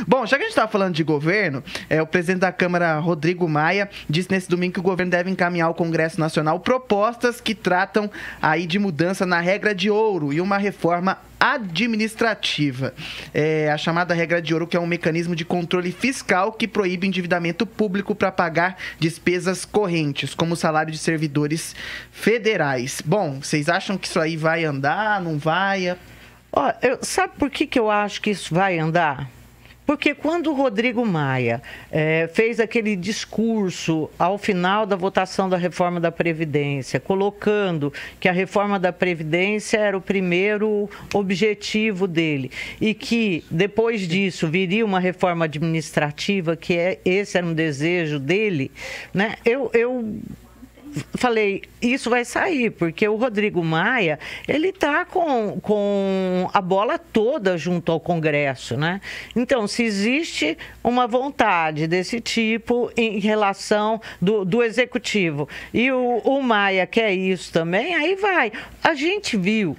Bom, já que a gente estava falando de governo, o presidente da Câmara, Rodrigo Maia, disse nesse domingo que o governo deve encaminhar ao Congresso Nacional propostas que tratam aí de mudança na regra de ouro e uma reforma administrativa. A chamada regra de ouro, que é um mecanismo de controle fiscal que proíbe endividamento público para pagar despesas correntes, como o salário de servidores federais. Bom, vocês acham que isso aí vai andar, não vai? Sabe por que eu acho que isso vai andar? Porque quando o Rodrigo Maia fez aquele discurso ao final da votação da reforma da Previdência, colocando que a reforma da Previdência era o primeiro objetivo dele e que depois disso viria uma reforma administrativa, que esse era um desejo dele, né? Eu falei, isso vai sair, porque o Rodrigo Maia, ele está com a bola toda junto ao Congresso, né? Então, se existe uma vontade desse tipo em relação do Executivo e o Maia quer isso também, aí vai. A gente viu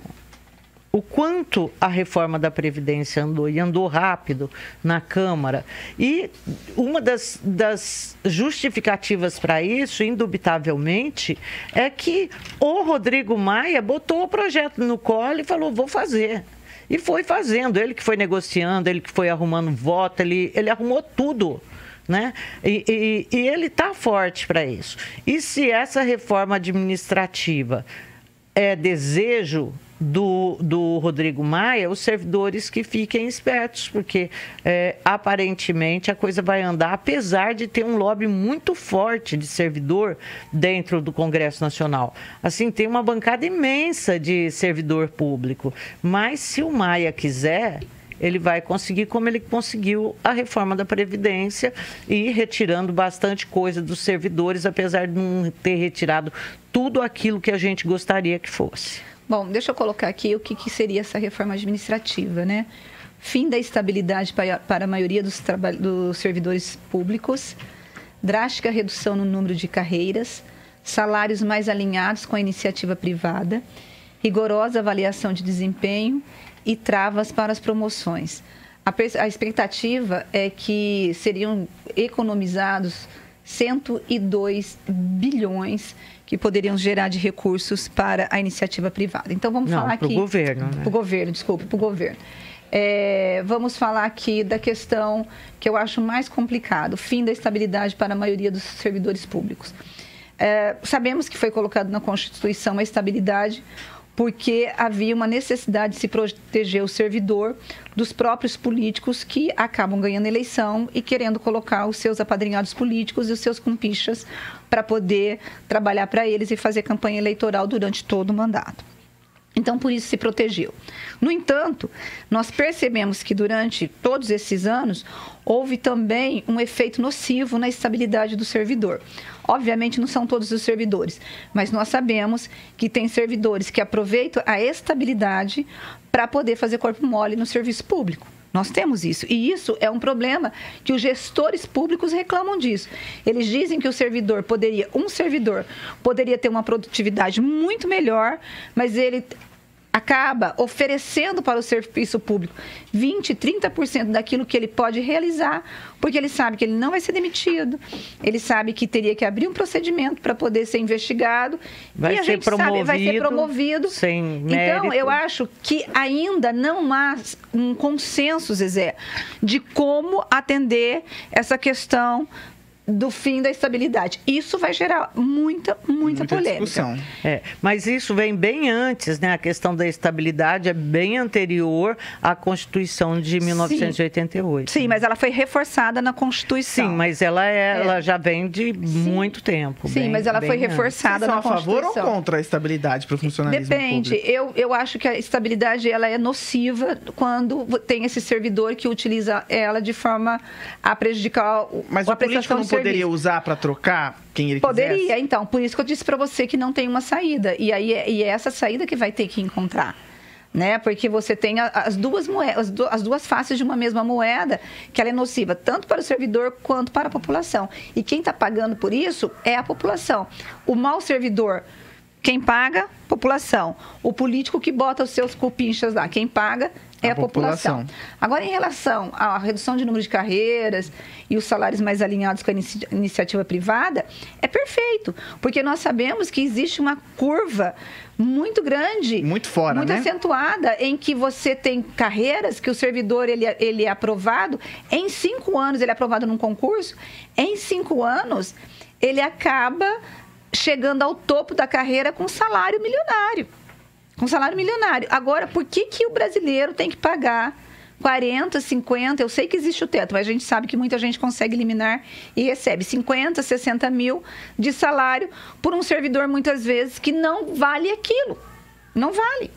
o quanto a reforma da Previdência andou, e andou rápido na Câmara. E uma das justificativas para isso, indubitavelmente, é que o Rodrigo Maia botou o projeto no colo e falou, vou fazer. E foi fazendo, ele que foi negociando, ele que foi arrumando voto, ele arrumou tudo, né? E ele está forte para isso. E se essa reforma administrativa é desejo do Rodrigo Maia, os servidores que fiquem espertos, porque aparentemente a coisa vai andar, apesar de ter um lobby muito forte de servidor dentro do Congresso Nacional. Assim, tem uma bancada imensa de servidor público, mas se o Maia quiser, ele vai conseguir, como ele conseguiu a reforma da Previdência, e ir retirando bastante coisa dos servidores, apesar de não ter retirado tudo aquilo que a gente gostaria que fosse. Bom, deixa eu colocar aqui o que seria essa reforma administrativa, né? Fim da estabilidade para a maioria dos servidores públicos, drástica redução no número de carreiras, salários mais alinhados com a iniciativa privada, rigorosa avaliação de desempenho e travas para as promoções. A expectativa é que seriam economizados 102 bilhões que poderiam gerar de recursos para a iniciativa privada. Então, vamos falar aqui... Para o governo, né? Para o governo, desculpa, para o governo. Vamos falar aqui da questão que eu acho mais complicado, fim da estabilidade para a maioria dos servidores públicos. Sabemos que foi colocado na Constituição a estabilidade porque havia uma necessidade de se proteger o servidor dos próprios políticos que acabam ganhando eleição e querendo colocar os seus apadrinhados políticos e os seus cumpichas para poder trabalhar para eles e fazer campanha eleitoral durante todo o mandato. Então, por isso se protegeu. No entanto, nós percebemos que durante todos esses anos houve também um efeito nocivo na estabilidade do servidor. Obviamente não são todos os servidores, mas nós sabemos que tem servidores que aproveitam a estabilidade para poder fazer corpo mole no serviço público. Nós temos isso. E isso é um problema que os gestores públicos reclamam disso. Eles dizem que um servidor poderia ter uma produtividade muito melhor, mas ele acaba oferecendo para o serviço público 20%, 30% daquilo que ele pode realizar, porque ele sabe que ele não vai ser demitido, ele sabe que teria que abrir um procedimento para poder ser investigado, vai ser promovido sem mérito. Então, eu acho que ainda não há um consenso, Zezé, de como atender essa questão do fim da estabilidade. Isso vai gerar muita polêmica. Discussão. Mas isso vem bem antes, né? A questão da estabilidade é bem anterior à Constituição de 1988. Sim, mas ela foi reforçada na Constituição. Sim, mas ela já vem de muito tempo. Sim, mas ela foi reforçada na Constituição. Vocês são a favor ou contra a estabilidade para o funcionalismo público? Depende. Eu acho que a estabilidade ela é nociva quando tem esse servidor que utiliza ela de forma a prejudicar a prestação de serviço. Poderia usar para trocar quem ele quisesse? Poderia, então. Por isso que eu disse para você que não tem uma saída. E é essa saída que vai ter que encontrar. Né? Porque você tem as duas faces de uma mesma moeda, que ela é nociva tanto para o servidor quanto para a população. E quem está pagando por isso é a população. O mau servidor, quem paga? População. O político que bota os seus cupinchas lá, quem paga é a população. Agora, em relação à redução de número de carreiras e os salários mais alinhados com a iniciativa privada, é perfeito, porque nós sabemos que existe uma curva muito grande, muito acentuada, em que você tem carreiras que o servidor ele é aprovado em 5 anos, ele é aprovado num concurso, em 5 anos ele acaba chegando ao topo da carreira com salário milionário. Agora, por que o brasileiro tem que pagar 40, 50, eu sei que existe o teto, mas a gente sabe que muita gente consegue eliminar e recebe 50, 60 mil de salário por um servidor, muitas vezes, que não vale aquilo. Não vale.